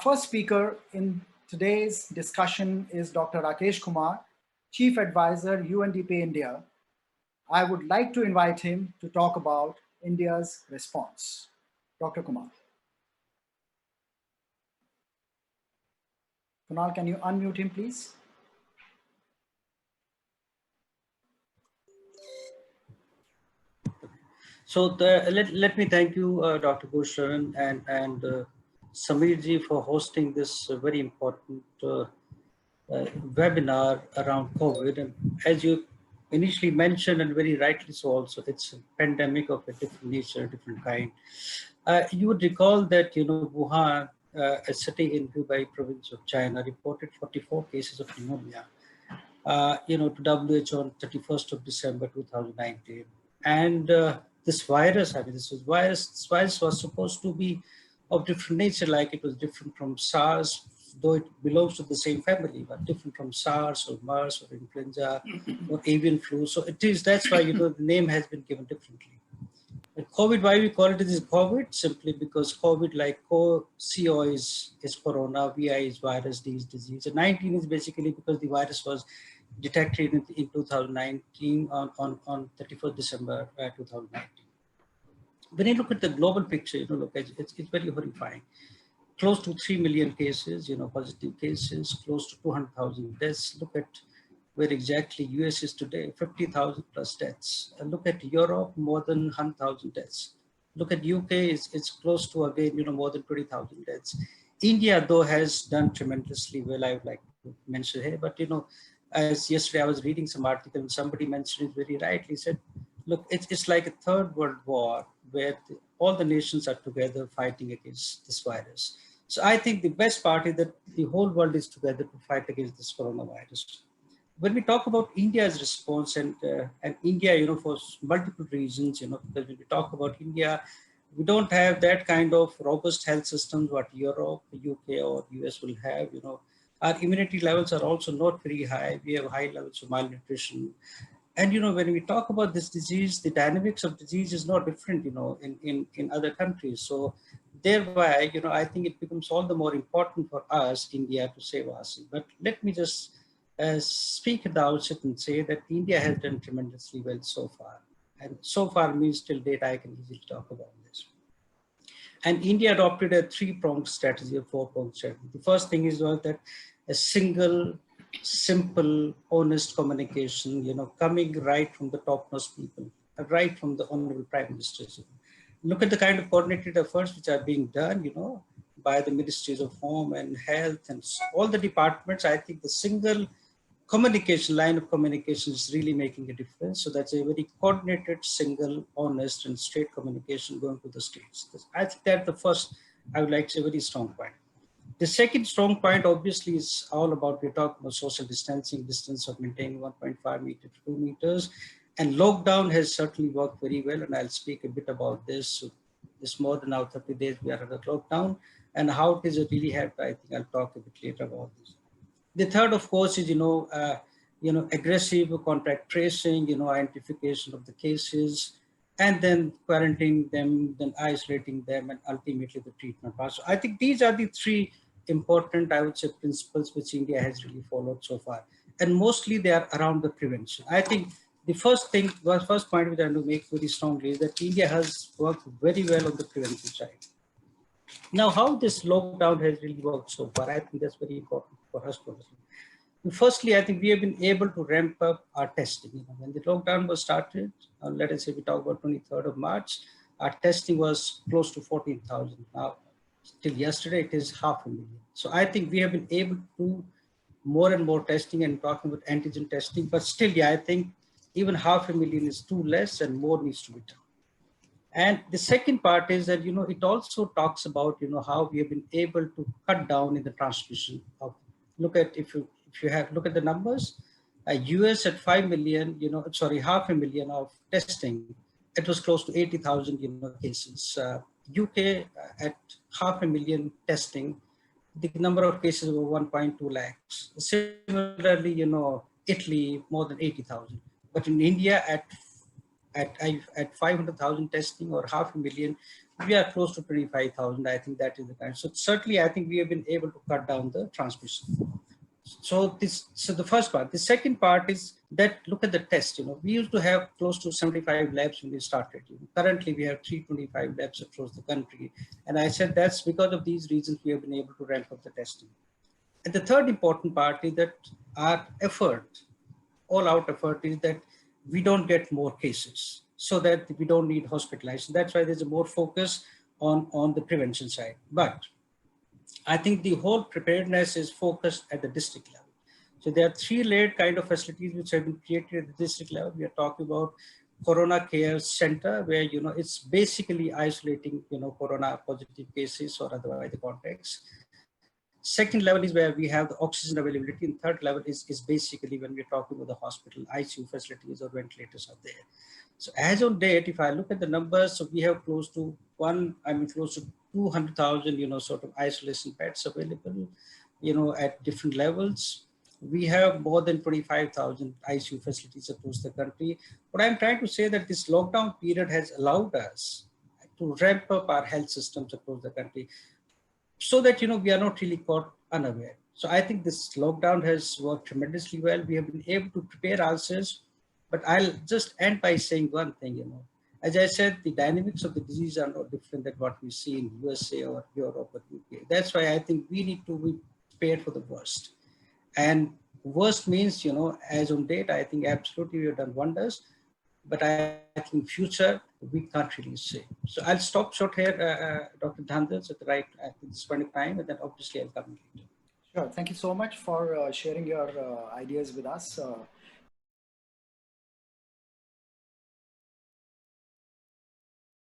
first speaker in today's discussion is Dr. Rakesh Kumar, Chief Advisor, UNDP India. I would like to invite him to talk about India's response. Dr. Kumar. Kunal, can you unmute him, please? So let me thank you, Dr. Bhushan and Sameerji for hosting this very important webinar around COVID. And as you initially mentioned, and very rightly so also, it's a pandemic of a different nature, different kind. You would recall that, Wuhan, a city in Hubei province of China, reported 44 cases of pneumonia, to WHO on 31st of December 2019. And this virus was supposed to be of different nature, like it was different from SARS, though it belongs to the same family, but different from SARS or MERS or influenza or avian flu. So that's why, the name has been given differently. And COVID, why we call it is COVID? Simply because COVID, like CO is corona, VI is virus, D is disease. And 19 is basically because the virus was detected in 2019 on 31st December 2019. When you look at the global picture, it's very horrifying. Close to 3 million cases, positive cases, close to 200,000 deaths. Look at where exactly US is today, 50,000 plus deaths. And look at Europe, more than 100,000 deaths. Look at UK, it's close to, again, more than 20,000 deaths. India, though, has done tremendously well, I would like to mention here. But, as yesterday I was reading some article and somebody mentioned it very rightly, said, look, it's like a third world war where all the nations are together fighting against this virus. So I think the best part is that the whole world is together to fight against this coronavirus. When we talk about India's response and India, for multiple reasons, because when we talk about India, we don't have that kind of robust health systems what Europe, UK or US will have, Our immunity levels are also not very high. We have high levels of malnutrition. And, when we talk about this disease, the dynamics of disease is not different, in other countries. So thereby, I think it becomes all the more important for us, India, to save us. But let me just speak at the outset and say that India has done tremendously well so far. And so far means till date, I can easily talk about this. And India adopted a three-pronged strategy, a four-pronged strategy. The first thing is that a single, simple, honest communication, coming right from the top-notch people, right from the Honorable Prime Ministers. Look at the kind of coordinated efforts which are being done, by the Ministries of Home and Health and all the departments. I think the single line of communication is really making a difference. So that's a very coordinated, single, honest, and straight communication going to the states. I think that's the first, I would like to say, very strong point. The second strong point, obviously, is all about, we're talking about social distancing, distance of maintaining 1.5 meters to 2 meters. And lockdown has certainly worked very well. And I'll speak a bit about this. So it's more than now 30 days we are under lockdown. And how it is really helped, I think I'll talk a bit later about this. The third, of course, is, aggressive contact tracing, identification of the cases, and then quarantining them, then isolating them, and ultimately the treatment part. So I think these are the three important, I would say, principles which India has really followed so far. And mostly they are around the prevention. I think the first point which I want to make very strongly is that India has worked very well on the prevention side. Now, how this lockdown has really worked so far, I think that's very important for us to understand. Firstly, I think we have been able to ramp up our testing. When the lockdown was started, let us say we talk about 23rd of March, our testing was close to 14,000. Now, till yesterday, it is 500,000. So I think we have been able to do more and more testing and talking about antigen testing, but still, I think even 500,000 is too less and more needs to be done. And the second part is that, it also talks about, how we have been able to cut down in the transmission of, look at the numbers, US at 5 million, 500,000 of testing, it was close to 80,000, cases. UK at 500,000 testing, the number of cases were 1.2 lakhs. Similarly, Italy, more than 80,000. But in India at 500,000 testing or 500,000, we are close to 25,000. I think that is the kind. So certainly, I think we have been able to cut down the transmission. So the first part. The second part is that look at the test. We used to have close to 75 labs when we started. Currently, we have 325 labs across the country, and I said that's because of these reasons we have been able to ramp up the testing. And the third important part is that our effort, all-out effort, is that we don't get more cases, so that we don't need hospitalization. That's why there's a more focus on the prevention side. But I think the whole preparedness is focused at the district level. So there are three layered kind of facilities which have been created at the district level. We are talking about Corona Care Center, where it's basically isolating Corona positive cases or otherwise the contacts. Second level is where we have the oxygen availability, and third level is basically when we're talking about the hospital, ICU facilities or ventilators are there. So as on date, if I look at the numbers, so we have close to close to 200,000, sort of isolation beds available, at different levels. We have more than 25,000 ICU facilities across the country. What I'm trying to say that this lockdown period has allowed us to ramp up our health systems across the country, so that we are not really caught unaware. So I think this lockdown has worked tremendously well. We have been able to prepare ourselves, but I'll just end by saying one thing. As I said, the dynamics of the disease are not different than what we see in USA or Europe or UK. That's why I think we need to be prepared for the worst. And worst means, as on date, I think absolutely we have done wonders. But I think in future, we can't really say. So I'll stop short here, Dr. Dhandal, at this point of time, and then obviously I'll come later. Sure. Thank you so much for sharing your ideas with us.